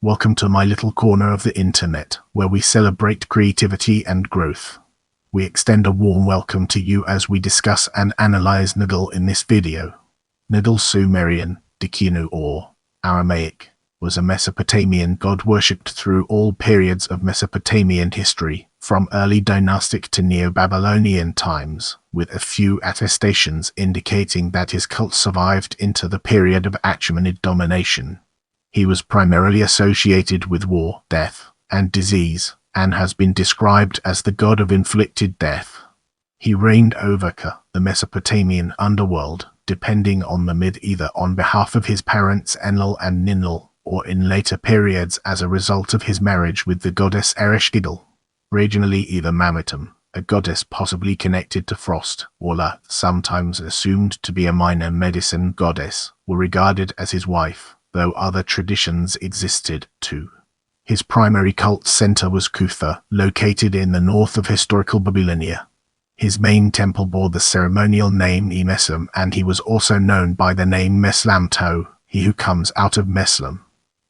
Welcome to my little corner of the internet, where we celebrate creativity and growth. We extend a warm welcome to you as we discuss and analyze Nergal in this video. Nergal, Sumerian, KIŠ.UNU or Aramaic, was a Mesopotamian god worshipped through all periods of Mesopotamian history, from early dynastic to Neo-Babylonian times, with a few attestations indicating that his cult survived into the period of Achaemenid domination. He was primarily associated with war, death, and disease, and has been described as the god of inflicted death. He reigned over Kutha, the Mesopotamian underworld, depending on the myth, either on behalf of his parents Enlil and Ninlil, or in later periods as a result of his marriage with the goddess Ereshkigal. Regionally, either Mammitum, a goddess possibly connected to frost, or La, sometimes assumed to be a minor medicine goddess, were regarded as his wife, though other traditions existed too. His primary cult center was Kutha, located in the north of historical Babylonia. His main temple bore the ceremonial name E-Meslam, and he was also known by the name Meslamtaea, he who comes out of Meslam.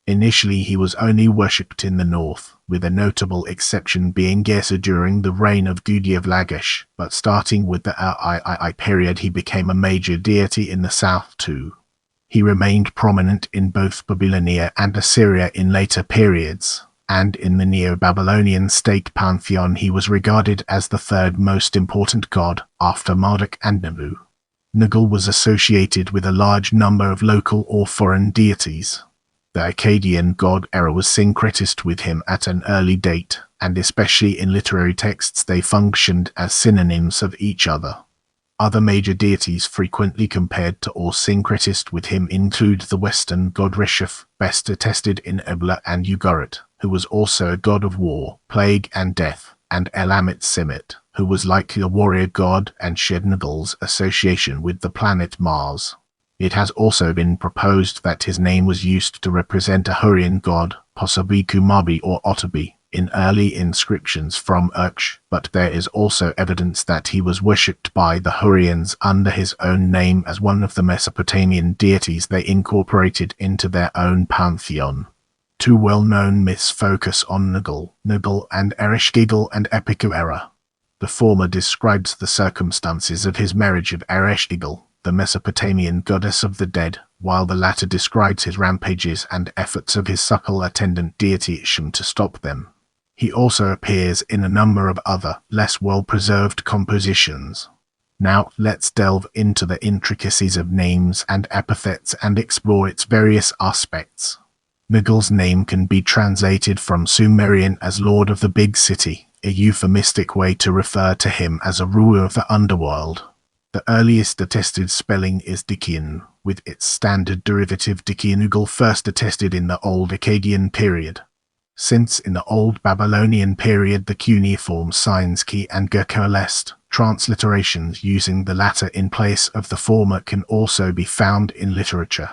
Initially he was only worshipped in the north, with a notable exception being Girsu during the reign of Gudea of Lagash, but starting with the Early period he became a major deity in the south too. He remained prominent in both Babylonia and Assyria in later periods, and in the Neo-Babylonian state pantheon he was regarded as the third most important god, after Marduk and Nabu. Nergal was associated with a large number of local or foreign deities. The Akkadian god era was syncretist with him at an early date, and especially in literary texts they functioned as synonyms of each other. Other major deities frequently compared to or syncretist with him include the Western god Girsu, best attested in Ebla and Ugarit, who was also a god of war, plague and death, and Elamit, who was likely a warrior god and shared Nergal's association with the planet Mars. It has also been proposed that his name was used to represent a Hurrian god, possibly Kumabi or Otabi, in early inscriptions from Urch, but there is also evidence that he was worshipped by the Hurrians under his own name as one of the Mesopotamian deities they incorporated into their own pantheon. Two well-known myths focus on Nergal and Ereshkigal and Epic era. The former describes the circumstances of his marriage of Ereshkigal, the Mesopotamian goddess of the dead, while the latter describes his rampages and efforts of his supple attendant deity KIŠ.UNU to stop them. He also appears in a number of other, less well-preserved compositions. Now, let's delve into the intricacies of names and epithets and explore its various aspects. Nergal's name can be translated from Sumerian as Lord of the Big City, a euphemistic way to refer to him as a ruler of the underworld. The earliest attested spelling is KIŠ.UNU, with its standard derivative KIŠ.UNU first attested in the Old Akkadian period. Since in the Old Babylonian period the cuneiform signs Ki and G coalesced, transliterations using the latter in place of the former can also be found in literature.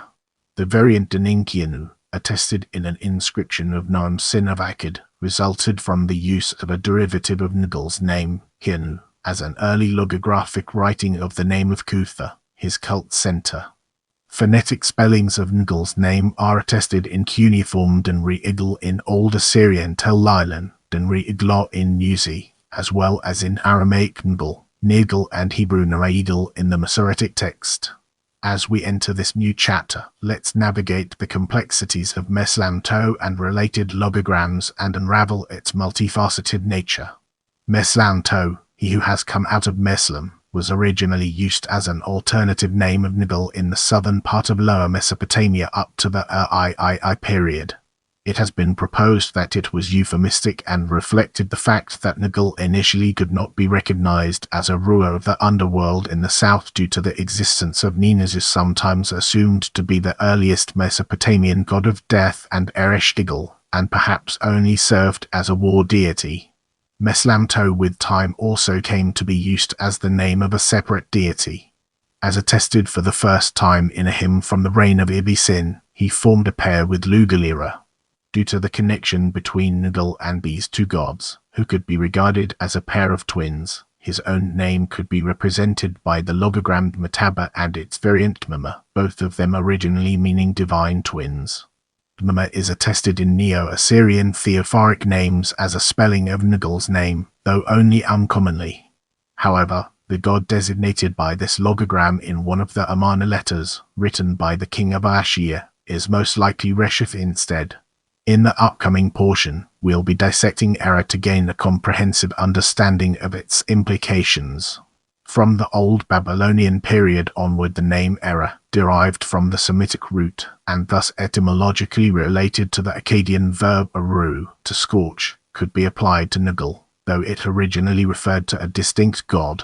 The variant KIŠ.UNU, attested in an inscription of Noam Sin of Akkad, resulted from the use of a derivative of Nergal's name, KIŠ.UNU, as an early logographic writing of the name of Kutha, his cult center. Phonetic spellings of Nergal's name are attested in cuneiform Denri-Igl in Old Assyrian Tel Lilan, Denri-Igla in Nuzi, as well as in Aramaic Nergal and Hebrew Nergal in the Masoretic text. As we enter this new chapter, let's navigate the complexities of Meslamtaea and related logograms and unravel its multifaceted nature. Meslamtaea, he who has come out of Meslam, was originally used as an alternative name of Nergal in the southern part of Lower Mesopotamia up to the Early period. It has been proposed that it was euphemistic and reflected the fact that Nergal initially could not be recognized as a ruler of the underworld in the south due to the existence of Ninlil, sometimes assumed to be the earliest Mesopotamian god of death, and Ereshkigal, and perhaps only served as a war deity. Meslamtaea with time also came to be used as the name of a separate deity. As attested for the first time in a hymn from the reign of Ibbi-Sin, he formed a pair with Lugalira. Due to the connection between Nergal and these two gods, who could be regarded as a pair of twins, his own name could be represented by the logogram Mataba and its variant Mama, both of them originally meaning divine twins. Mama is attested in Neo-Assyrian theophoric names as a spelling of Nergal's name, though only uncommonly. However, the god designated by this logogram in one of the Amarna letters, written by the king of Assyria, is most likely Reshef instead. In the upcoming portion, we'll be dissecting Era to gain a comprehensive understanding of its implications. From the Old Babylonian period onward, the name Era, derived from the Semitic root, and thus etymologically related to the Akkadian verb aru, to scorch, could be applied to Nergal, though it originally referred to a distinct god.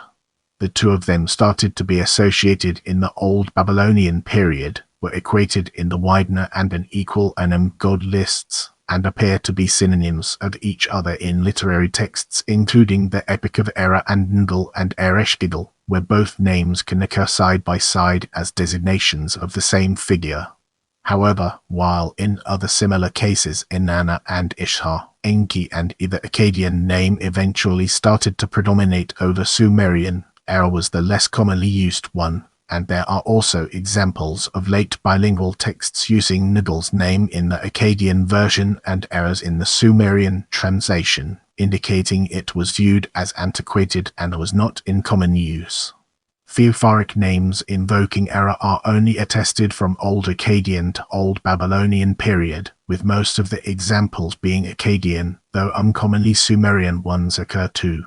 The two of them started to be associated in the Old Babylonian period, were equated in the Widener and an E-Meslam god lists, and appear to be synonyms of each other in literary texts including the Epic of Era and Nergal and Ereshkigal, where both names can occur side by side as designations of the same figure. However, while in other similar cases Inanna and Ishtar, Enki and the Akkadian name eventually started to predominate over Sumerian, Era was the less commonly used one, and there are also examples of late bilingual texts using Nergal's name in the Akkadian version and Era's in the Sumerian translation, indicating it was viewed as antiquated and was not in common use. Theophoric names invoking Era are only attested from Old Akkadian to Old Babylonian period, with most of the examples being Akkadian, though uncommonly Sumerian ones occur too.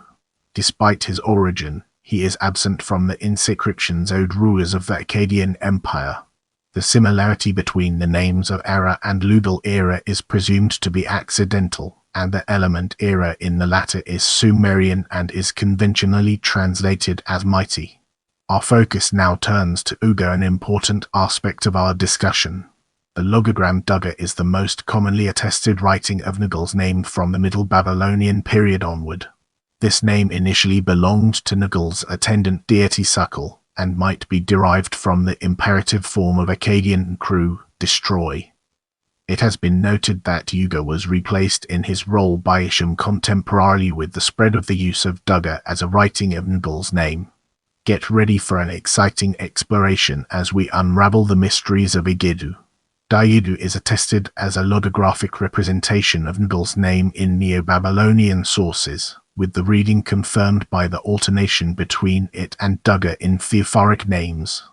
Despite his origin, he is absent from the inscriptions owed rulers of the Akkadian Empire. The similarity between the names of Era and Lugal era is presumed to be accidental, and the element Era in the latter is Sumerian and is conventionally translated as mighty. Our focus now turns to Uga, an important aspect of our discussion. The logogram Duga is the most commonly attested writing of Nergal's name from the Middle Babylonian period onward. This name initially belonged to Nergal's attendant deity Sukal, and might be derived from the imperative form of Akkadian crew, destroy. It has been noted that Uga was replaced in his role by Isham contemporarily with the spread of the use of Duga as a writing of Nergal's name. Get ready for an exciting exploration as we unravel the mysteries of Enkidu. Enkidu is attested as a logographic representation of Nergal's name in Neo-Babylonian sources, with the reading confirmed by the alternation between it and Duga in theophoric names.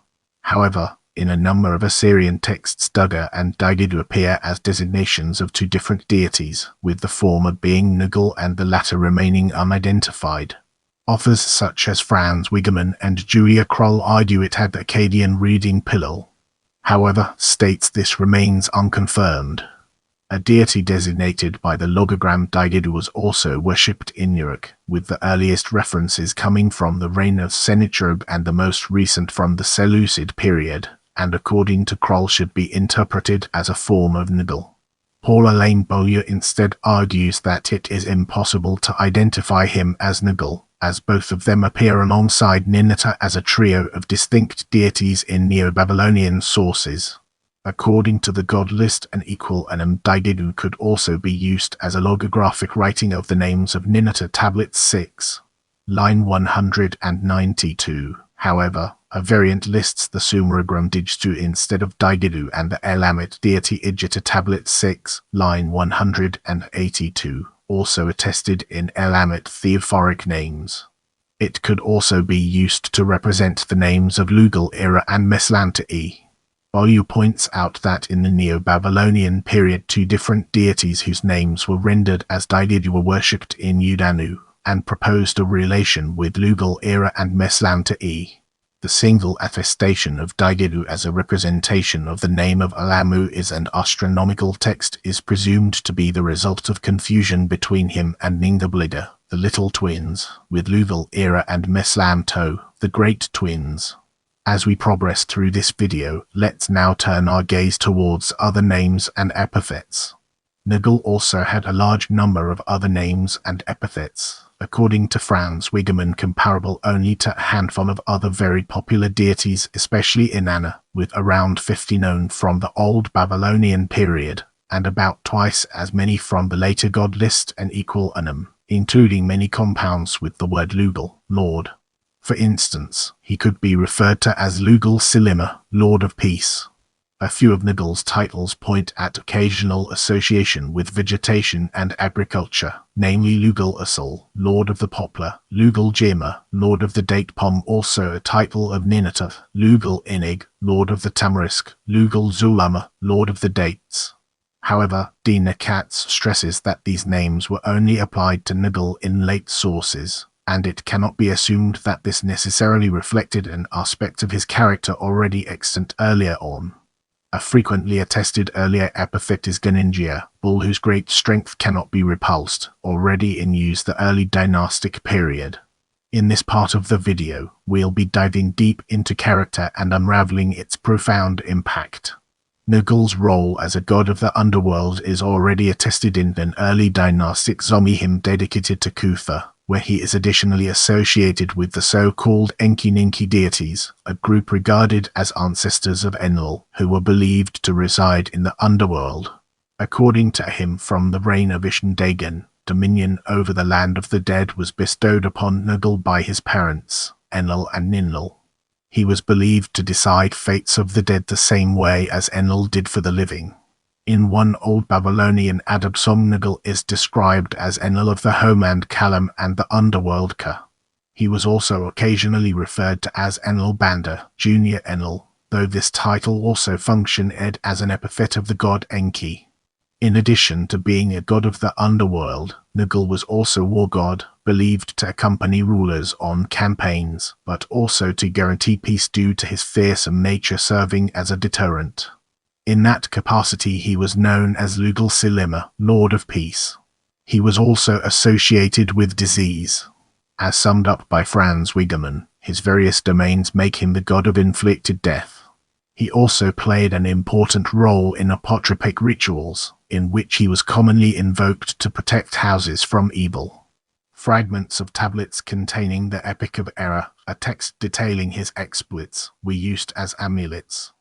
However, in a number of Assyrian texts Duga and Enkidu appear as designations of two different deities, with the former being Nergal and the latter remaining unidentified. Authors such as Franz Wigemann and Julia Kroll argue it had the Akkadian reading Pillil. However, states this remains unconfirmed. A deity designated by the logogram Enkidu was also worshipped in Uruk, with the earliest references coming from the reign of Sennacherib and the most recent from the Seleucid period, and according to Kroll should be interpreted as a form of Nergal. Paula Lane Bowyer instead argues that it is impossible to identify him as Nergal, as both of them appear alongside Ninurta as a trio of distinct deities in Neo-Babylonian sources. According to the god list, an E-Meslam Enkidu could also be used as a logographic writing of the names of Ninurta Tablet 6, line 192. However, a variant lists the Sumerian Girsu instead of Enkidu and the Elamite deity Idjita Tablet 6, line 182, also attested in Elamite theophoric names. It could also be used to represent the names of Lugal era and Meslamtaea. Bolu points out that in the Neo-Babylonian period two different deities whose names were rendered as Enkidu were worshipped in Udanu, and proposed a relation with Lugal era and Meslamtaea. The single attestation of Enkidu as a representation of the name of Alamu is an astronomical text is presumed to be the result of confusion between him and Ningablida, the little twins, with Lugal era and Meslamtaea, the great twins. As we progress through this video, let's now turn our gaze towards other names and epithets. Nergal also had a large number of other names and epithets, according to Franz Wigemann comparable only to a handful of other very popular deities, especially Inanna, with around 50 known from the Old Babylonian period, and about twice as many from the later god list and E-Meslam, including many compounds with the word Lugal, Lord. For instance, he could be referred to as Lugal Silima, Lord of Peace. A few of Nergal's titles point at occasional association with vegetation and agriculture, namely Lugal Asal, Lord of the Poplar, Lugal Jema, Lord of the Date Palm, also a title of Ninata, Lugal Inig, Lord of the Tamarisk, Lugal Zulama, Lord of the Dates. However, Dina Katz stresses that these names were only applied to Nergal in late sources, and it cannot be assumed that this necessarily reflected an aspect of his character already extant earlier on. A frequently attested earlier epithet is Ganingia, bull whose great strength cannot be repulsed, already in use the early dynastic period. In this part of the video, we'll be diving deep into character and unraveling its profound impact. Nergal's role as a god of the underworld is already attested in an early dynastic zombie hymn dedicated to Kutha, where he is additionally associated with the so-called Enki-Ninki deities, a group regarded as ancestors of Enlil, who were believed to reside in the underworld. According to a hymn from the reign of Ishn-Dagon, dominion over the land of the dead was bestowed upon Nergal by his parents, Enlil and Ninlil. He was believed to decide fates of the dead the same way as Enlil did for the living. In one Old Babylonian Adab song, Nergal is described as Enlil of the homeland Kalam and the underworld Ka. He was also occasionally referred to as Enlil Banda, Junior Enlil, though this title also functioned as an epithet of the god Enki. In addition to being a god of the underworld, Nergal was also war god, believed to accompany rulers on campaigns, but also to guarantee peace due to his fearsome nature serving as a deterrent. In that capacity he was known as Lugal Silima, Lord of Peace. He was also associated with disease. As summed up by Franz Wigemann, his various domains make him the god of inflicted death. He also played an important role in apotropaic rituals, in which he was commonly invoked to protect houses from evil. Fragments of tablets containing the Epic of Error, a text detailing his exploits, were used as amulets.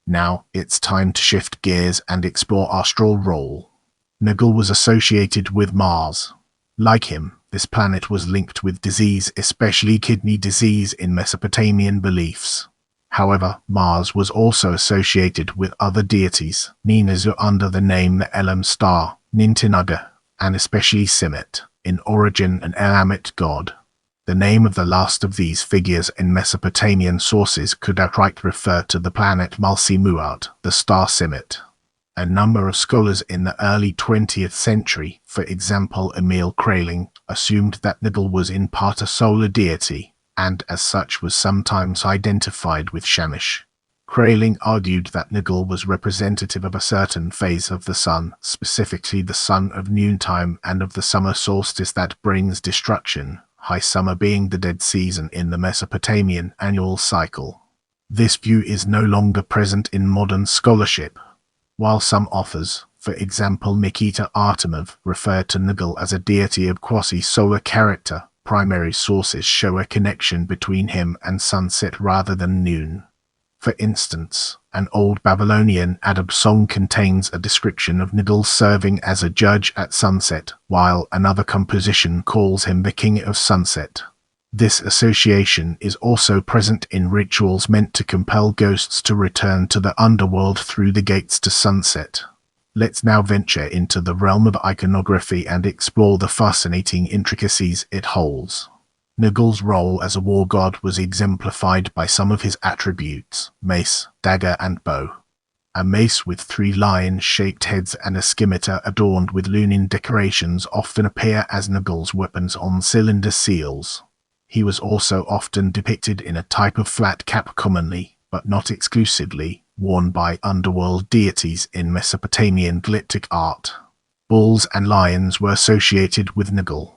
Now, it's time to shift gears and explore astral role. Nergal was associated with Mars. Like him, this planet was linked with disease, especially kidney disease in Mesopotamian beliefs. However, Mars was also associated with other deities, Ninazu under the name the Elam star, Nintinaga, and especially Simet, in origin an Aramaic god. The name of the last of these figures in Mesopotamian sources could outright refer to the planet Malsi-Muat, the star Simet. A number of scholars in the early 20th century, for example Emil Kraling, assumed that Nergal was in part a solar deity, and as such was sometimes identified with Shamash. Kraling argued that Nergal was representative of a certain phase of the sun, specifically the sun of noontime and of the summer solstice that brings destruction, high summer being the dead season in the Mesopotamian annual cycle. This view is no longer present in modern scholarship. While some authors, for example Nikita Artemov, refer to Nergal as a deity of quasi-solar character, primary sources show a connection between him and sunset rather than noon. For instance, an Old Babylonian Adab song contains a description of Nergal serving as a judge at sunset, while another composition calls him the king of sunset. This association is also present in rituals meant to compel ghosts to return to the underworld through the gates to sunset. Let's now venture into the realm of iconography and explore the fascinating intricacies it holds. Nergal's role as a war god was exemplified by some of his attributes: mace, dagger, and bow. A mace with 3 lion-shaped heads and a scimitar adorned with lunar decorations often appear as Nergal's weapons on cylinder seals. He was also often depicted in a type of flat cap commonly, but not exclusively, worn by underworld deities in Mesopotamian glyptic art. Bulls and lions were associated with Nergal.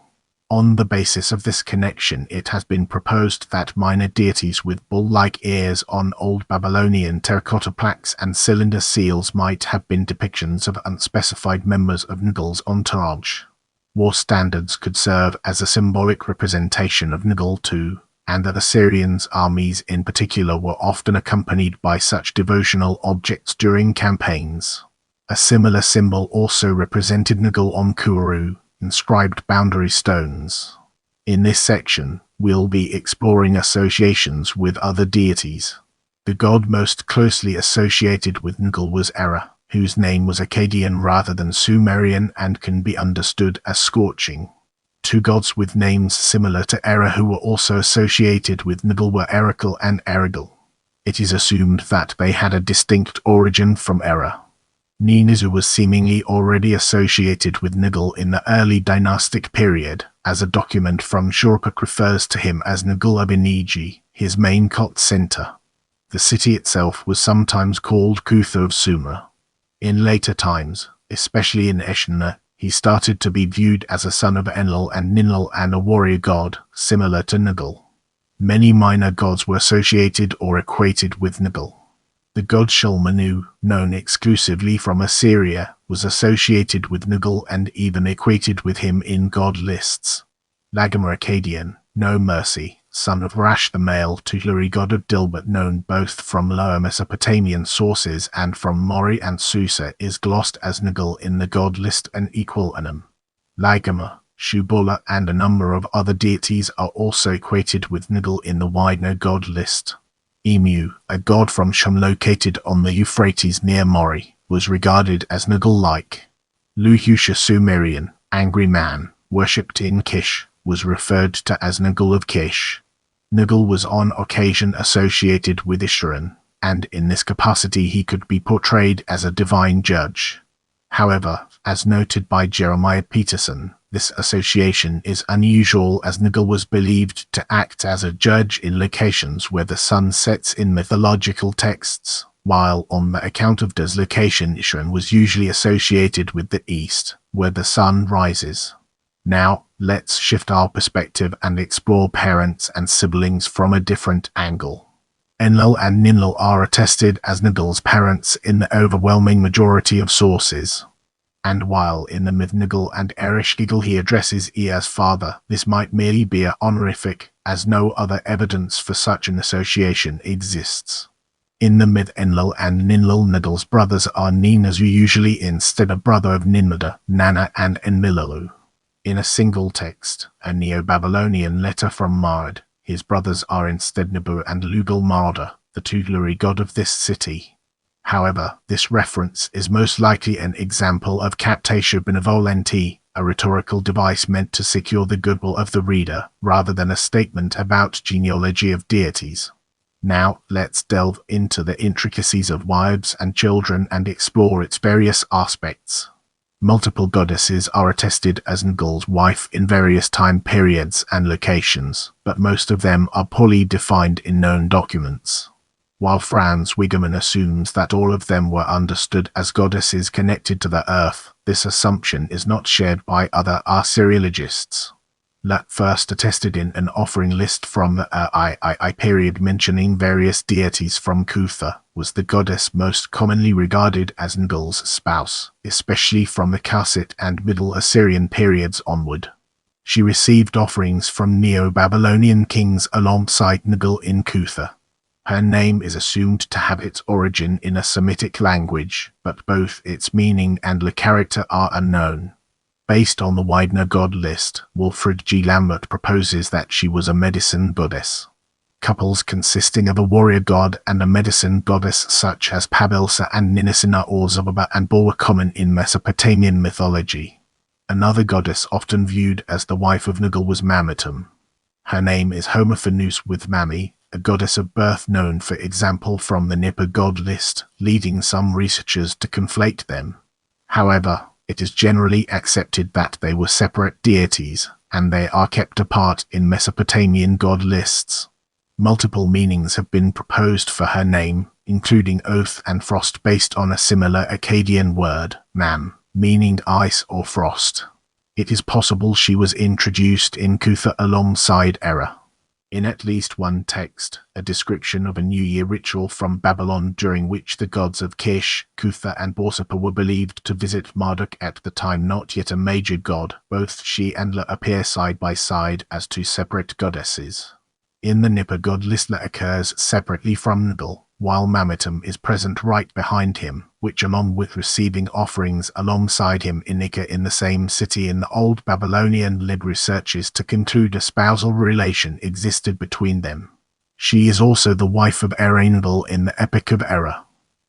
On the basis of this connection, it has been proposed that minor deities with bull-like ears on Old Babylonian terracotta plaques and cylinder seals might have been depictions of unspecified members of Nergal's entourage. War standards could serve as a symbolic representation of Nergal too, and that Assyrians' armies in particular were often accompanied by such devotional objects during campaigns. A similar symbol also represented Nergal on Kuru, inscribed boundary stones. In this section, we'll be exploring associations with other deities. The god most closely associated with Nergal was Era, whose name was Akkadian rather than Sumerian and can be understood as scorching. Two gods with names similar to Era who were also associated with Nergal were Ereshkigal and Ereshkigal. It is assumed that they had a distinct origin from Era. Ninlil was seemingly already associated with Nergal in the early dynastic period, as a document from Shurpuk refers to him as Nergal-Abinigi, his main cult center. The city itself was sometimes called Kutha of Sumer. In later times, especially in Eshna, he started to be viewed as a son of Enlil and Ninlil and a warrior god, similar to Nergal. Many minor gods were associated or equated with Nergal. The god KIŠ.UNU, known exclusively from Assyria, was associated with Nergal and even equated with him in god lists. Lagama Akkadian, no mercy, son of Rash the male tutelary god of Dilbert, known both from lower Mesopotamian sources and from Mori and Susa, is glossed as Nergal in the god list and E-Meslam. Lagama, Shubula and a number of other deities are also equated with Nergal in the wider god list. Emu, a god from Shum located on the Euphrates near Mori, was regarded as Nergal-like. Luhusha Sumerian, angry man, worshipped in KIŠ, was referred to as Nergal of KIŠ. Nergal was on occasion associated with Isharan, and in this capacity he could be portrayed as a divine judge. However, as noted by Jeremiah Peterson, this association is unusual as Nergal was believed to act as a judge in locations where the sun sets in mythological texts, while on the account of this location Isharan was usually associated with the east, where the sun rises. Now, let's shift our perspective and explore parents and siblings from a different angle. Enlil and Ninlil are attested as Nergal's parents in the overwhelming majority of sources. And while in the myth Nergal and Ereshkigal he addresses E as father, this might merely be a honorific, as no other evidence for such an association exists. In the myth Enlil and Ninlil, Nergal's brothers are Ninlil usually instead of brother of Ninmada, Nana and Enlil. In a single text, a Neo-Babylonian letter from Mard, his brothers are instead Nabu and Lugal-Marda, the tutelary god of this city. However, this reference is most likely an example of captatio benevolenti, a rhetorical device meant to secure the goodwill of the reader, rather than a statement about genealogy of deities. Now, let's delve into the intricacies of wives and children and explore its various aspects. Multiple goddesses are attested as Nergal's wife in various time periods and locations, but most of them are poorly defined in known documents. While Franz Wigemann assumes that all of them were understood as goddesses connected to the earth, this assumption is not shared by other Assyriologists. Lat first attested in an offering list from the III period mentioning various deities from Kutha, was the goddess most commonly regarded as Nergal's spouse, especially from the Kassite and Middle Assyrian periods onward. She received offerings from Neo-Babylonian kings alongside Nergal in Kutha. Her name is assumed to have its origin in a Semitic language, but both its meaning and the character are unknown. Based on the Widener god list, Wilfred G. Lambert proposes that she was a medicine goddess. Couples consisting of a warrior god and a medicine goddess such as Pabilsa and Ninisina or Zobaba and Bor were common in Mesopotamian mythology. Another goddess often viewed as the wife of Nergal was Mammitum. Her name is homophonous with Mammi, a goddess of birth known for example from the Nippur god list, leading some researchers to conflate them. However, it is generally accepted that they were separate deities, and they are kept apart in Mesopotamian god lists. Multiple meanings have been proposed for her name, including oath and frost based on a similar Akkadian word, mam, meaning ice or frost. It is possible she was introduced in Kutha alongside Era. In at least one text, a description of a New Year ritual from Babylon during which the gods of KIŠ, Kutha and Borsippa were believed to visit Marduk, at the time not yet a major god. Both she and La appear side by side as two separate goddesses. In the Nippur god list La occurs separately from Nergal, while Mammitum is present right behind him, which along with receiving offerings alongside him indicate in the same city in the Old Babylonian led researches to conclude a spousal relation existed between them. She is also the wife of Ereshkigal in the Epic of Error.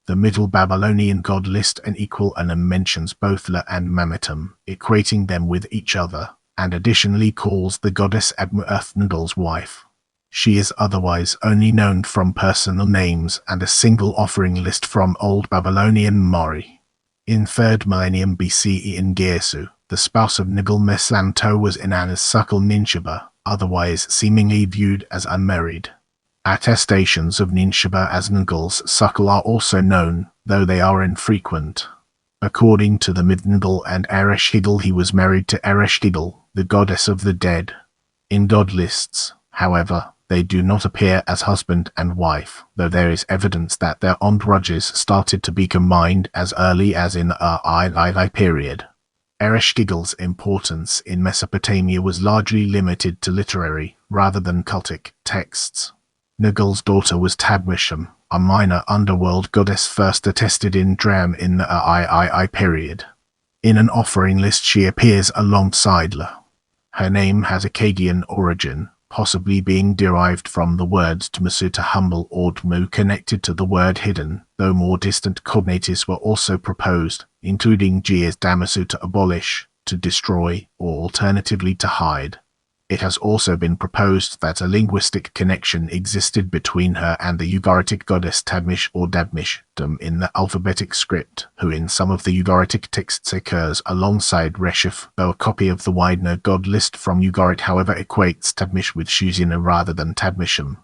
The Middle Babylonian god list and E-UNU mentions both La and Mammitum, equating them with each other, and additionally calls the goddess Ereshkigal's wife. She is otherwise only known from personal names and a single offering list from Old Babylonian Mari. In 3rd millennium BCE in Girsu, the spouse of Nergal Meslamtaea was Inanna's suckle Ninshaba, otherwise seemingly viewed as unmarried. Attestations of Ninshaba as Nergal's suckle are also known, though they are infrequent. According to the Nergal and Ereshkigal, he was married to Ereshkigal, the goddess of the dead. In god lists, however, they do not appear as husband and wife, though there is evidence that their entourages started to be combined as early as in the Early period. Ereshkigal's importance in Mesopotamia was largely limited to literary, rather than cultic, texts. Nergal's daughter was Tabmisham, a minor underworld goddess first attested in Dram in the III period. In an offering list she appears alongside La. Her name has Akkadian origin, possibly being derived from the words Tmusu to humble or Dmu connected to the word hidden, though more distant cognates were also proposed, including Gias Damasu to abolish, to destroy, or alternatively to hide. It has also been proposed that a linguistic connection existed between her and the Ugaritic goddess Tabmish or Dabmish-dum in the alphabetic script, who in some of the Ugaritic texts occurs alongside Reshef, though a copy of the Widener god list from Ugarit however equates Tabmish with Shuzina rather than Tabmisham.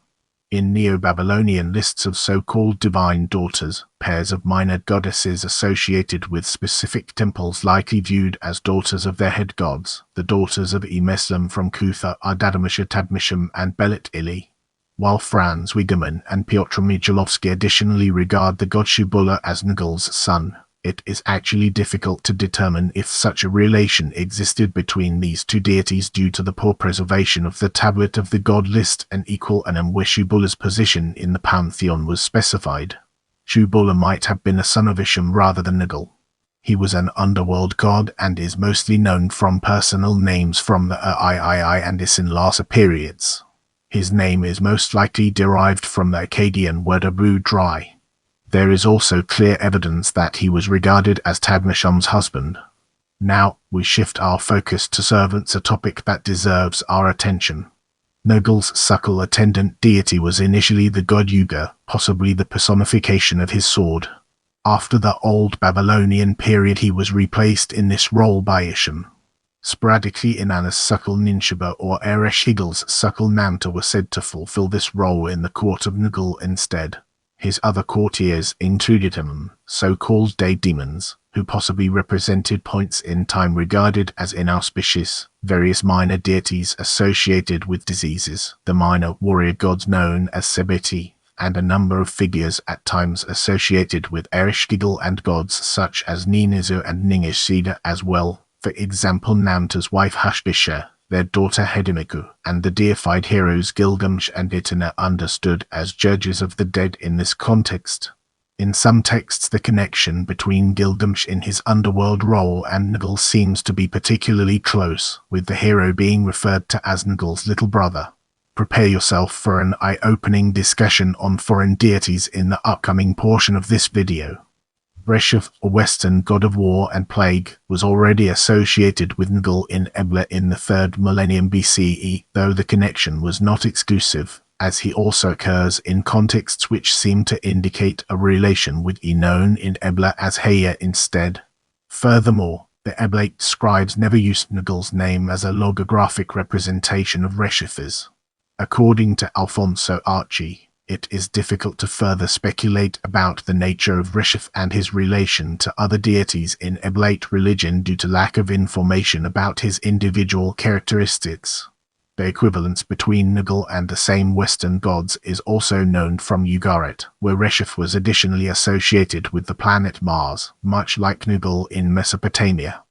In Neo-Babylonian lists of so-called divine daughters, pairs of minor goddesses associated with specific temples likely viewed as daughters of their head gods, the daughters of E-Meslam from Kutha are Dadamusha Tabmisham and Belit Ili. While Franz Wigeman and Piotr Mijalowski additionally regard the god Shubula as Nergal's son, it is actually difficult to determine if such a relation existed between these two deities due to the poor preservation of the tablet of the god list and E-UNU where Shubula's position in the pantheon was specified. Shubula might have been a son of Isham rather than Nergal. He was an underworld god and is mostly known from personal names from the III and Isin-Lhasa periods. His name is most likely derived from the Akkadian word abu dry. There is also clear evidence that he was regarded as Tabmisham's husband. Now, we shift our focus to servants, a topic that deserves our attention. Nergal's suckle attendant deity was initially the god Uga, possibly the personification of his sword. After the Old Babylonian period he was replaced in this role by Isham. Sporadically Inanna's suckle Ninshaba or Ereshkigal's suckle Namta were said to fulfill this role in the court of Nergal instead. His other courtiers included so-called day demons, who possibly represented points in time regarded as inauspicious, various minor deities associated with diseases, the minor warrior gods known as Sebeti, and a number of figures at times associated with Ereshkigal and gods such as Ninizu and Ningishida as well, for example Namta's wife Hushbisha, their daughter Hedimiku, and the deified heroes Gilgamesh and Itana understood as judges of the dead in this context. In some texts the connection between Gilgamesh in his underworld role and Nergal seems to be particularly close, with the hero being referred to as Nergal's little brother. Prepare yourself for an eye-opening discussion on foreign deities in the upcoming portion of this video. Reshef, a Western god of war and plague, was already associated with Nergal in Ebla in the 3rd millennium BCE, though the connection was not exclusive, as he also occurs in contexts which seem to indicate a relation with E known in Ebla as Heya instead. Furthermore, the Eblate scribes never used Nergal's name as a logographic representation of Reshef's. According to Alfonso Archie, it is difficult to further speculate about the nature of Reshef and his relation to other deities in Eblate religion due to lack of information about his individual characteristics. The equivalence between Nergal and the same Western gods is also known from Ugarit, where Reshef was additionally associated with the planet Mars, much like Nergal in Mesopotamia.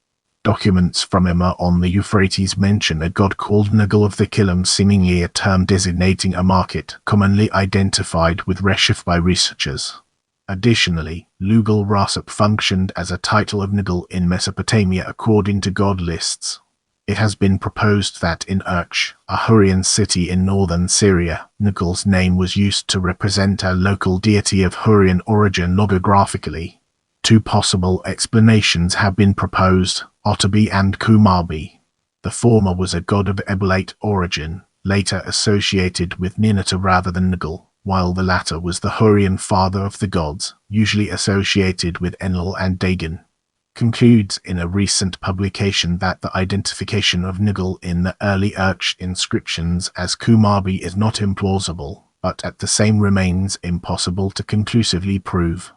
Documents from Emma on the Euphrates mention a god called Nergal of the Kilim, seemingly a term designating a market commonly identified with Reshef by researchers. Additionally, Lugal Rasap functioned as a title of Nergal in Mesopotamia according to god lists. It has been proposed that in Urch, a Hurrian city in northern Syria, Nergal's name was used to represent a local deity of Hurrian origin logographically. Two possible explanations have been proposed, Otabi and Kumarbi. The former was a god of Ebelite origin, later associated with Ninata rather than Nergal, while the latter was the Hurrian father of the gods, usually associated with Enlil and Dagon. Concludes in a recent publication that the identification of Nergal in the early Urch inscriptions as Kumarbi is not implausible, but at the same remains impossible to conclusively prove.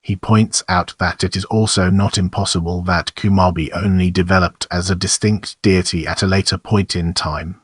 He points out that it is also not impossible that Kumarbi only developed as a distinct deity at a later point in time.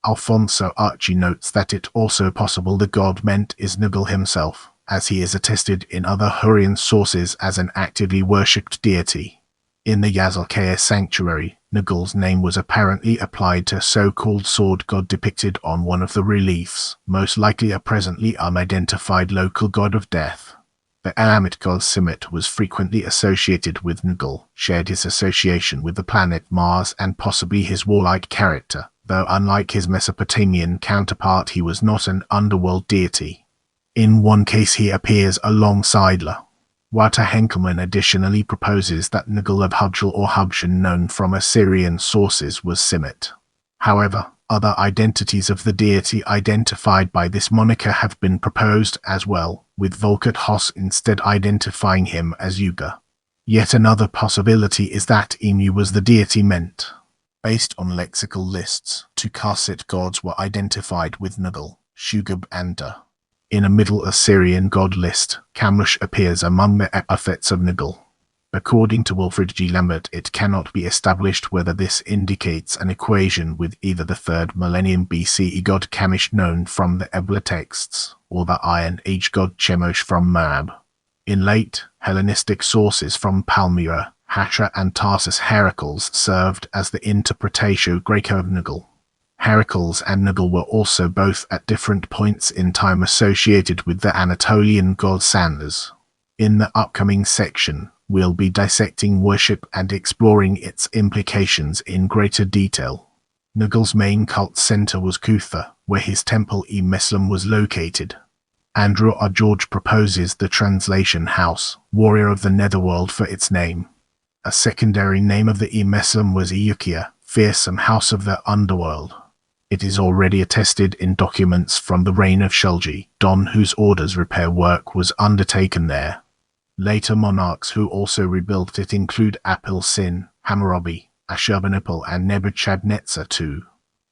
Alfonso Archie notes that it also possible the god meant is Nergal himself, as he is attested in other Hurrian sources as an actively worshipped deity. In the Yazalkea sanctuary, Nergal's name was apparently applied to a so-called sword god depicted on one of the reliefs, most likely a presently unidentified local god of death. The Aramaic god Simit was frequently associated with Nergal, shared his association with the planet Mars and possibly his warlike character, though unlike his Mesopotamian counterpart he was not an underworld deity. In one case he appears alongside La. Walter Henkelmann additionally proposes that Nergal of Hubshil or Hubshan known from Assyrian sources was Simit. However, other identities of the deity identified by this moniker have been proposed as well, with Volkert Hoss instead identifying him as Yuga. Yet another possibility is that Emu was the deity meant. Based on lexical lists, two Karsit gods were identified with Nergal, Shugab and Da. In a Middle Assyrian god list, Kamrush appears among the epithets of Nergal. According to Wilfred G. Lambert, it cannot be established whether this indicates an equation with either the 3rd millennium BCE god Kamish known from the Ebla texts, or the Iron Age god Chemosh from Moab. In late Hellenistic sources from Palmyra, Hatra and Tarsus Heracles served as the interpretatio Graeco of Nergal. Heracles and Nergal were also both at different points in time associated with the Anatolian god Sanders. In the upcoming section, we'll be dissecting worship and exploring its implications in greater detail. Nergal's main cult center was Kutha, where his temple E-Meslam was located. Andrew R. George proposes the translation House, Warrior of the Netherworld for its name. A secondary name of the E-Meslam was Eukia, Fearsome House of the Underworld. It is already attested in documents from the reign of Shulgi, Don whose orders repair work was undertaken there. Later monarchs who also rebuilt it include Apil-Sin, Hammurabi, Ashurbanipal and Nebuchadnezzar II.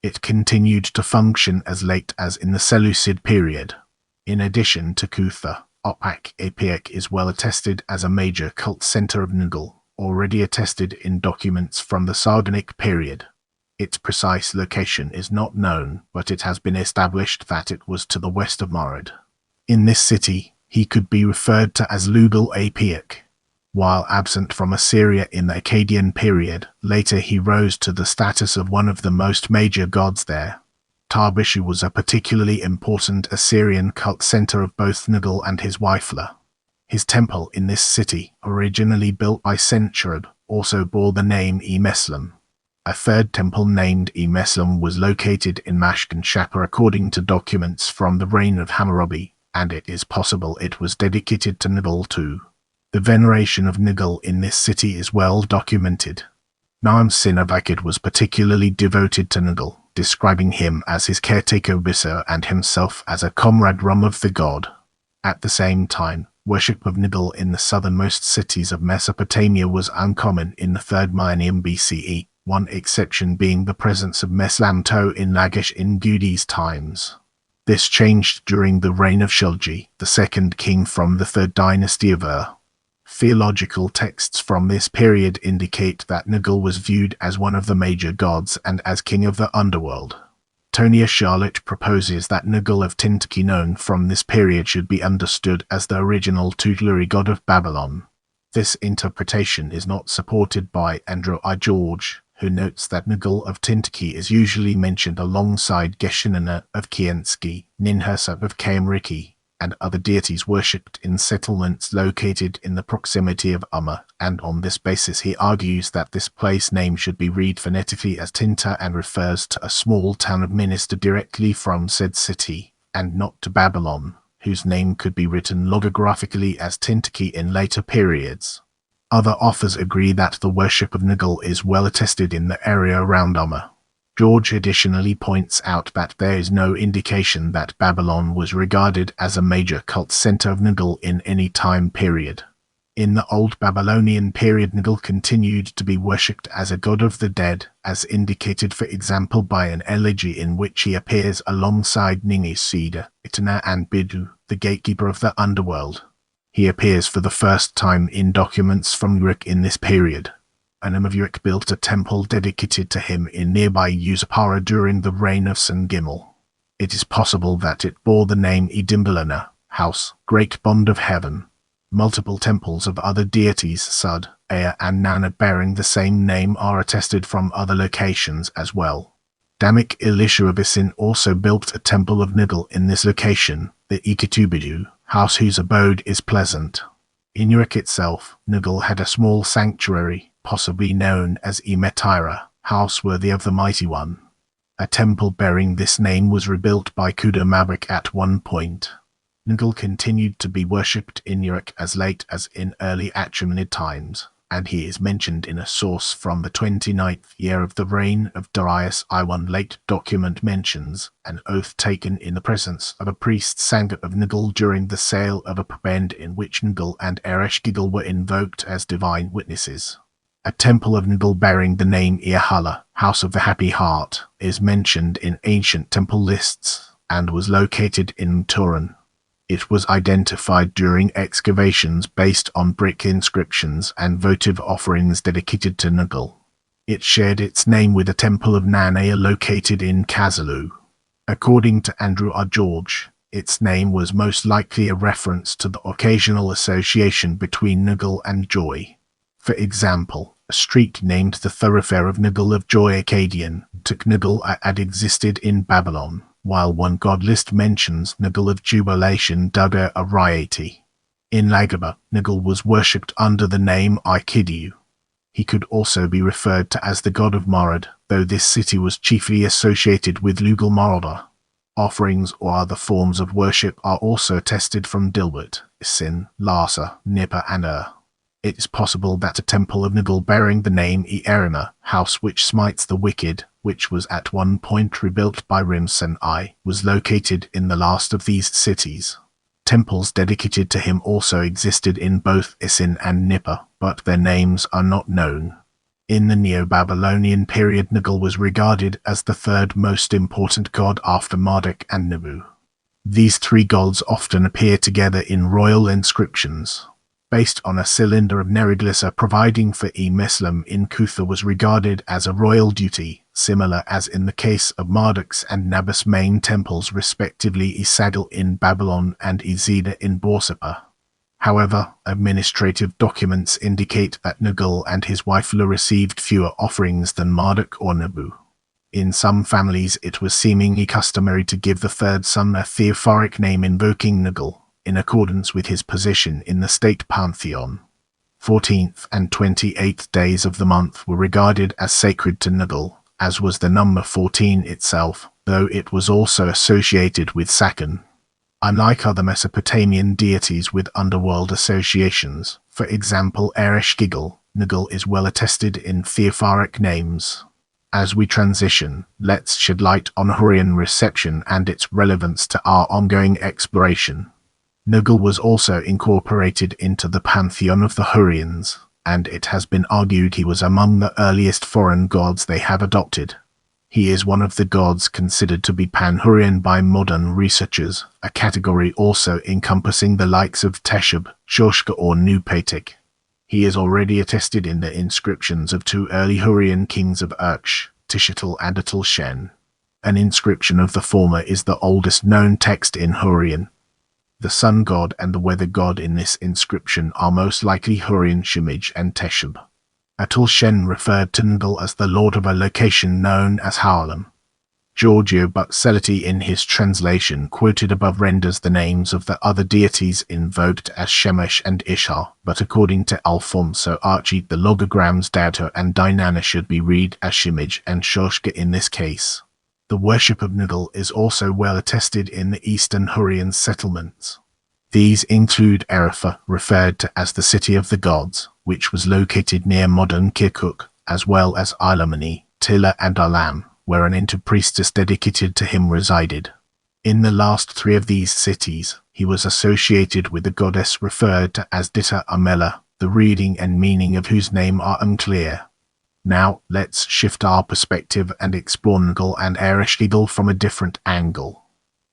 It continued to function as late as in the Seleucid period. In addition to Kutha, Opak-Apiak is well attested as a major cult center of Nergal, already attested in documents from the Sardinic period. Its precise location is not known, but it has been established that it was to the west of Marad. In this city, he could be referred to as Lugal-Apiak. While absent from Assyria in the Akkadian period, later he rose to the status of one of the most major gods there. Tarbishu was a particularly important Assyrian cult center of both Nergal and his wife La. His temple in this city, originally built by Sennacherib, also bore the name E-Meslam. A 3rd temple named E-Meslam was located in Mashkan Shapur according to documents from the reign of Hammurabi, and it is possible it was dedicated to Nergal too. The veneration of Nergal in this city is well documented. Naam Sinavakid was particularly devoted to Nergal, describing him as his caretaker Bisser and himself as a comrade rum of the god. At the same time, worship of Nergal in the southernmost cities of Mesopotamia was uncommon in the 3rd millennium BCE. One exception being the presence of Meslamtaea in Lagash in Gudea's times. This changed during the reign of Shulgi, the 2nd king from the 3rd dynasty of Ur. Theological texts from this period indicate that Nergal was viewed as one of the major gods and as king of the underworld. Tonia Charlotte proposes that Nergal of Tintaki known from this period should be understood as the original tutelary god of Babylon. This interpretation is not supported by Andrew I. George, who notes that Nergal of Tintaki is usually mentioned alongside Geshe-UNU of Kiensky, Ninhursag of Kemriki, and other deities worshipped in settlements located in the proximity of Umma, and on this basis he argues that this place name should be read phonetically as Tinta and refers to a small town administered directly from said city, and not to Babylon, whose name could be written logographically as Tintaki in later periods. Other authors agree that the worship of Nergal is well attested in the area around Umma. George additionally points out that there is no indication that Babylon was regarded as a major cult center of Nergal in any time period. In the Old Babylonian period, Nergal continued to be worshipped as a god of the dead, as indicated for example by an elegy in which he appears alongside Ningisida, Itana and Bidu, the gatekeeper of the underworld. He appears for the first time in documents from Uruk in this period. Uruk built a temple dedicated to him in nearby Usapara during the reign of Sun-Gimel. It is possible that it bore the name Idimbalana, house, great bond of heaven. Multiple temples of other deities, Sud, Ea and Nana bearing the same name are attested from other locations as well. Damik Ilishuabisin also built a temple of Nergal in this location, the Ikitubidu, house whose abode is pleasant. In Uruk itself, Nergal had a small sanctuary, possibly known as E-Meslam, house worthy of the Mighty One. A temple bearing this name was rebuilt by Kutha at one point. Nergal continued to be worshipped in Uruk as late as in early Achaemenid times, and he is mentioned in a source from the 29th year of the reign of Darius I. One late document mentions an oath taken in the presence of a priest Sangat of Nergal during the sale of a prebend in which Nergal and Ereshkigal were invoked as divine witnesses. A temple of Nergal bearing the name Iahala, House of the Happy Heart, is mentioned in ancient temple lists, and was located in Turan. It was identified during excavations based on brick inscriptions and votive offerings dedicated to Nergal. It shared its name with a temple of Nanea located in Kazalu. According to Andrew R. George, its name was most likely a reference to the occasional association between Nergal and joy. For example, a street named the Thoroughfare of Nergal of Joy Akkadian took Nergal had existed in Babylon, while one god list mentions Nergal of Jubilation Duga Ariati. In Lagaba, Nergal was worshipped under the name Ikidiu. He could also be referred to as the god of Marad, though this city was chiefly associated with Lugal Marada. Offerings or other forms of worship are also attested from Dilbert, Isin, Larsa, Nippa and It is possible that a temple of Nergal bearing the name Erima, house which smites the wicked, which was at one point rebuilt by Rimsen I, was located in the last of these cities. Temples dedicated to him also existed in both Isin and Nippa, but their names are not known. In the Neo-Babylonian period, Nergal was regarded as the third most important god after Marduk and Nabu. These three gods often appear together in royal inscriptions. Based on a cylinder of Neriglissa providing for E-Meslam in Kutha was regarded as a royal duty, similar as in the case of Marduk's and Nabu's main temples respectively Isagal in Babylon and Izida in Borsippa. However, administrative documents indicate that Nergal and his wife Lu received fewer offerings than Marduk or Nabu. In some families it was seemingly customary to give the third son a theophoric name invoking Nergal, in accordance with his position in the state pantheon. 14th and 28th days of the month were regarded as sacred to Nergal, as was the number 14 itself, though it was also associated with Sakan. Unlike other Mesopotamian deities with underworld associations, for example Ereshkigal, Nergal is well attested in theophoric names. As we transition, let's shed light on Hurrian reception and its relevance to our ongoing exploration. Nergal was also incorporated into the pantheon of the Hurrians, and it has been argued he was among the earliest foreign gods they have adopted. He is one of the gods considered to be pan-Hurrian by modern researchers, a category also encompassing the likes of Teshub, Shoshka or Nupatik. He is already attested in the inscriptions of two early Hurrian kings of Urksh, Tishitl and Atul-Shen. An inscription of the former is the oldest known text in Hurrian. The sun god and the weather god in this inscription are most likely Hurrian Shemij and Teshub. Atul-Shen referred to Nergal as the lord of a location known as Haarlem. Giorgio Buxellati in his translation quoted above renders the names of the other deities invoked as Shemesh and Ishtar, but according to Alfonso Archi the logograms Dauta and Dinana should be read as Shimij and Shoshka in this case. The worship of Nergal is also well attested in the Eastern Hurrian settlements. These include Erefa, referred to as the City of the Gods, which was located near modern Kirkuk, as well as Ilamani, Tilla and Alam, where an inter-priestess dedicated to him resided. In the last three of these cities, he was associated with the goddess referred to as Ditta Amela, the reading and meaning of whose name are unclear. Now, let's shift our perspective and explore Nergal and Ereshkigal from a different angle.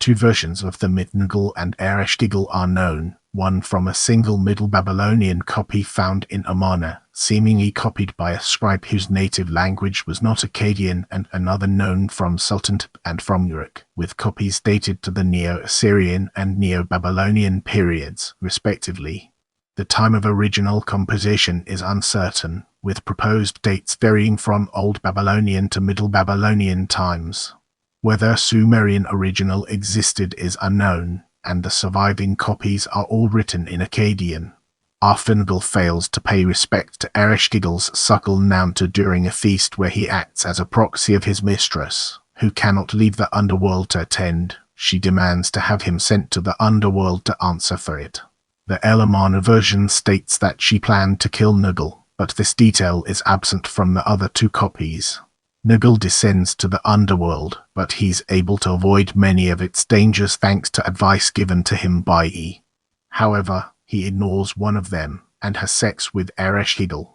Two versions of the myth Nergal and Ereshkigal are known, one from a single Middle Babylonian copy found in Amarna, seemingly copied by a scribe whose native language was not Akkadian, and another known from Sultanate and from Uruk, with copies dated to the Neo-Assyrian and Neo-Babylonian periods, respectively. The time of original composition is uncertain, with proposed dates varying from Old Babylonian to Middle Babylonian times. Whether Sumerian original existed is unknown, and the surviving copies are all written in Akkadian. Nergal fails to pay respect to Ereshkigal's suckle Namta during a feast where he acts as a proxy of his mistress, who cannot leave the underworld to attend. She demands to have him sent to the underworld to answer for it. The Elamana version states that she planned to kill Nergal, but this detail is absent from the other two copies. Nergal descends to the underworld, but he's able to avoid many of its dangers thanks to advice given to him by E. However, he ignores one of them and has sex with Ereshkigal.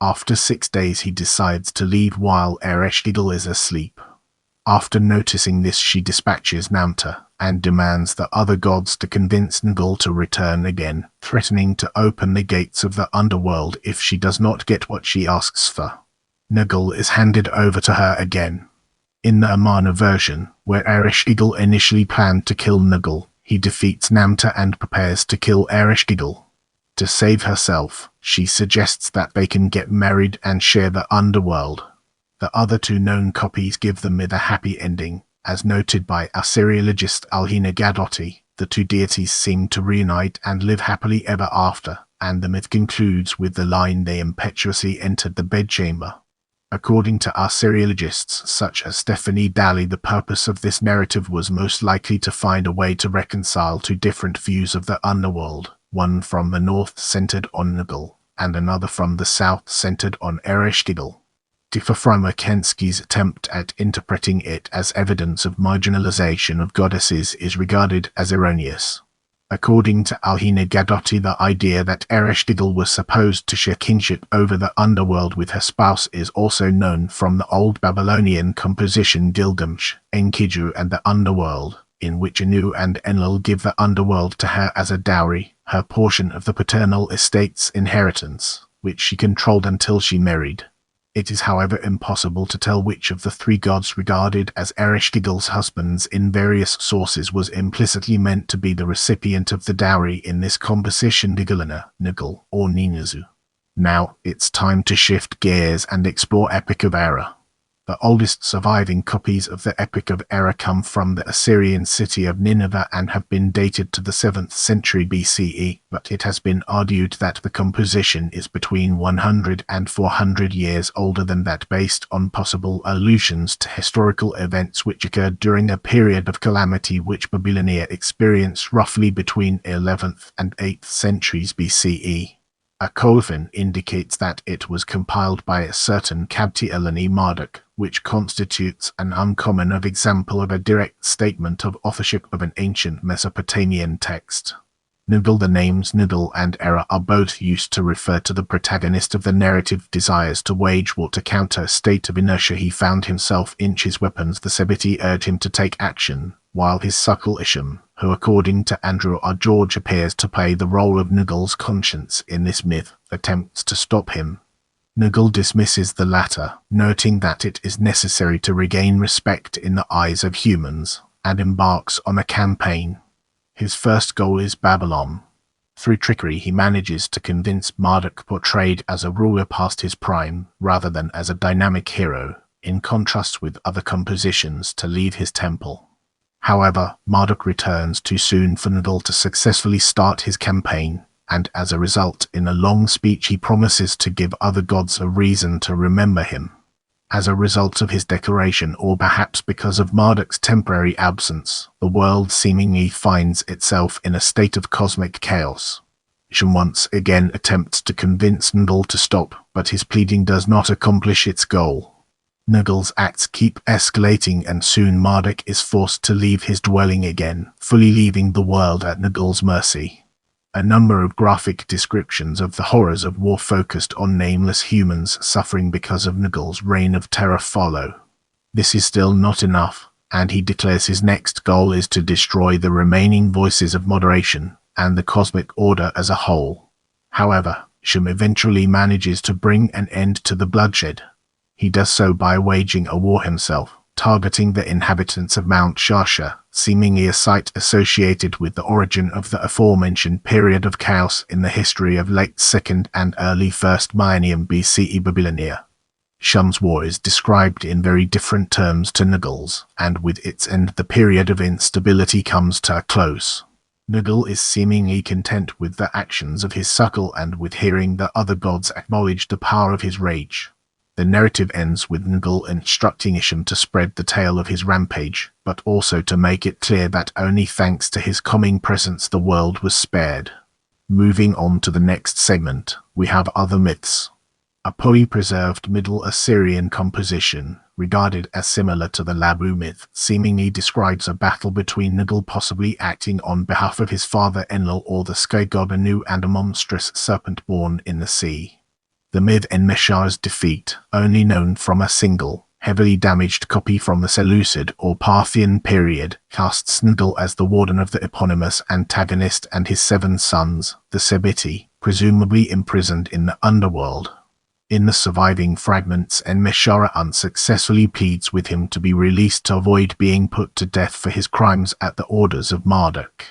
After 6 days he decides to leave while Ereshkigal is asleep. After noticing this, she dispatches Namta and demands the other gods to convince Nergal to return again, threatening to open the gates of the underworld if she does not get what she asks for. Nergal is handed over to her again. In the Amarna version, where Ereshkigal initially planned to kill Nergal, he defeats Namta and prepares to kill Ereshkigal. To save herself, she suggests that they can get married and share the underworld. The other two known copies give the myth a happy ending. As noted by Assyriologist Alhina Gadotti, the two deities seem to reunite and live happily ever after, and the myth concludes with the line they impetuously entered the bedchamber. According to Assyriologists such as Stephanie Daly, the purpose of this narrative was most likely to find a way to reconcile two different views of the underworld, one from the north centered on Nergal, and another from the south centered on Ereshkigal. Differ from Kensky's attempt at interpreting it as evidence of marginalization of goddesses is regarded as erroneous. According to Alhina Gadotti, the idea that Ereshkigal was supposed to share kinship over the underworld with her spouse is also known from the Old Babylonian composition Gilgamesh, Enkidu and the Underworld, in which Anu and Enlil give the underworld to her as a dowry, her portion of the paternal estate's inheritance, which she controlled until she married. It is, however, impossible to tell which of the three gods regarded as Ereshkigal's husbands in various sources was implicitly meant to be the recipient of the dowry in this composition: Digalana, Nergal, or Ninazu. Now, it's time to shift gears and explore Epic of Erra. The oldest surviving copies of the Epic of Erra come from the Assyrian city of Nineveh and have been dated to the 7th century BCE, but it has been argued that the composition is between 100 and 400 years older than that, based on possible allusions to historical events which occurred during a period of calamity which Babylonia experienced roughly between 11th and 8th centuries BCE. A Kothan indicates that it was compiled by a certain Kabti Eleni Marduk, which constitutes an uncommon example of a direct statement of authorship of an ancient Mesopotamian text. Nergal. The names Nergal and Erra are both used to refer to the protagonist of the narrative desires to wage war to counter a state of inertia he found himself in. His weapons, the Sebiti, urge him to take action, while his suckle Isham, who according to Andrew R. George appears to play the role of Nergal's conscience in this myth, attempts to stop him. Nergal dismisses the latter, noting that it is necessary to regain respect in the eyes of humans, and embarks on a campaign. His first goal is Babylon. Through trickery he manages to convince Marduk, portrayed as a ruler past his prime, rather than as a dynamic hero, in contrast with other compositions, to leave his temple. However, Marduk returns too soon for Nergal to successfully start his campaign, and as a result, in a long speech he promises to give other gods a reason to remember him. As a result of his declaration, or perhaps because of Marduk's temporary absence, the world seemingly finds itself in a state of cosmic chaos. KIŠ.UNU once again attempts to convince Nergal to stop, but his pleading does not accomplish its goal. Nergal's acts keep escalating, and soon Marduk is forced to leave his dwelling again, fully leaving the world at Nergal's mercy. A number of graphic descriptions of the horrors of war focused on nameless humans suffering because of Nergal's reign of terror follow. This is still not enough, and he declares his next goal is to destroy the remaining voices of moderation and the cosmic order as a whole. However, KIŠ.UNU eventually manages to bring an end to the bloodshed. He does so by waging a war himself, targeting the inhabitants of Mount Shasha, seemingly a site associated with the origin of the aforementioned period of chaos in the history of late 2nd and early 1st millennium BCE Babylonia. KIŠ.UNU's war is described in very different terms to Nergal's, and with its end the period of instability comes to a close. Nergal is seemingly content with the actions of his suckle and with hearing the other gods acknowledge the power of his rage. The narrative ends with Nergal instructing KIŠ.UNU to spread the tale of his rampage, but also to make it clear that only thanks to his coming presence the world was spared. Moving on to the next segment, we have other myths. A poorly-preserved Middle Assyrian composition, regarded as similar to the Nabu myth, seemingly describes a battle between Nergal possibly acting on behalf of his father Enlil or the sky god Anu and a monstrous serpent born in the sea. The myth Enmeshar's defeat, only known from a single, heavily damaged copy from the Seleucid or Parthian period, casts Nergal as the warden of the eponymous antagonist and his 7 sons, the Sebiti, presumably imprisoned in the underworld. In the surviving fragments, Enmeshara unsuccessfully pleads with him to be released to avoid being put to death for his crimes at the orders of Marduk.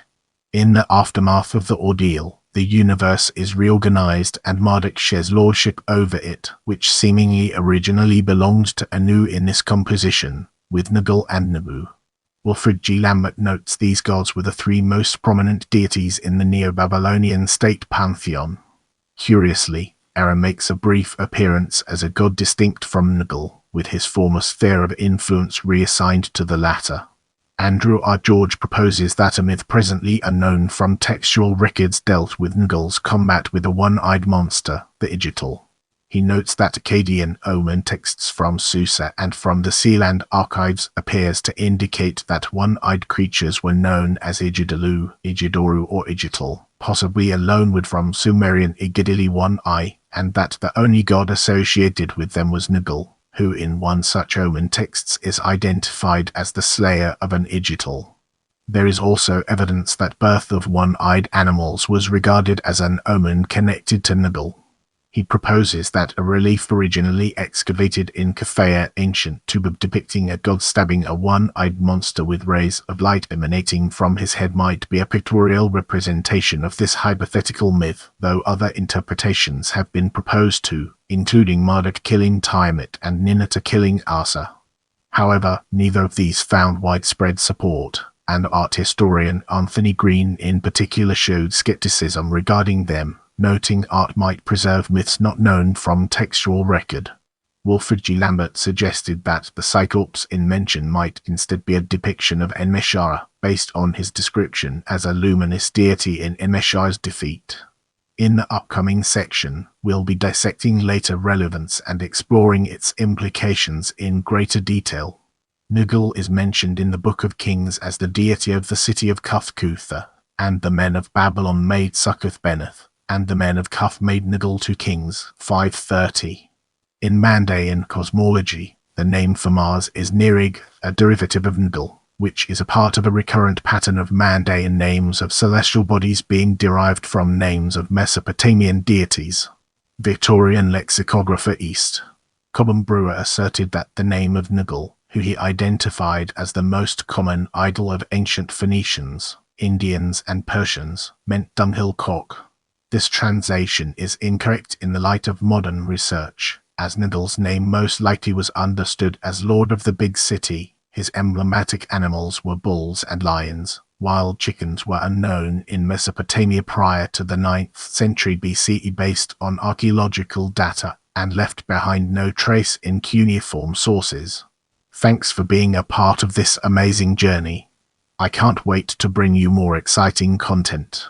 In the aftermath of the ordeal, the universe is reorganized and Marduk shares lordship over it, which seemingly originally belonged to Anu in this composition, with Nergal and Nabu. Wilfred G. Lambert notes these gods were the 3 most prominent deities in the Neo-Babylonian state pantheon. Curiously, Era makes a brief appearance as a god distinct from Nergal, with his former sphere of influence reassigned to the latter. Andrew R. George proposes that a myth presently unknown from textual records dealt with Nergal's combat with a one-eyed monster, the Igital. He notes that Akkadian omen texts from Susa and from the Sealand archives appears to indicate that one-eyed creatures were known as Igidalu, Igidoru or Igital, possibly a loanword from Sumerian Igidili one eye, and that the only god associated with them was Nergal, who in one such omen texts is identified as the slayer of an Igital. There is also evidence that birth of one-eyed animals was regarded as an omen connected to Nergal. He proposes that a relief originally excavated in Kutha, ancient tomb depicting a god stabbing a one-eyed monster with rays of light emanating from his head might be a pictorial representation of this hypothetical myth, though other interpretations have been proposed too, including Marduk killing Tiamat and Ninurta killing Asa. However, neither of these found widespread support, and art historian Anthony Green in particular showed skepticism regarding them, noting art might preserve myths not known from textual record. Wilfred G. Lambert suggested that the Cyclops in mention might instead be a depiction of Enmeshara, based on his description as a luminous deity in Enmeshar's defeat. In the upcoming section, we'll be dissecting later relevance and exploring its implications in greater detail. Nergal is mentioned in the Book of Kings as the deity of the city of Kutha, and the men of Babylon made Succoth-Beneth, and the men of Kutha made Nergal 2 Kings 5:30. In Mandaean cosmology, the name for Mars is Nirig, a derivative of Nergal, which is a part of a recurrent pattern of Mandaean names of celestial bodies being derived from names of Mesopotamian deities. Victorian lexicographer East Cobham Brewer asserted that the name of Nergal, who he identified as the most common idol of ancient Phoenicians, Indians and Persians, meant dunghill cock. This translation is incorrect in the light of modern research, as Nergal's name most likely was understood as Lord of the Big City. His emblematic animals were bulls and lions. Wild chickens were unknown in Mesopotamia prior to the 9th century BCE based on archaeological data, and left behind no trace in cuneiform sources. Thanks for being a part of this amazing journey. I can't wait to bring you more exciting content.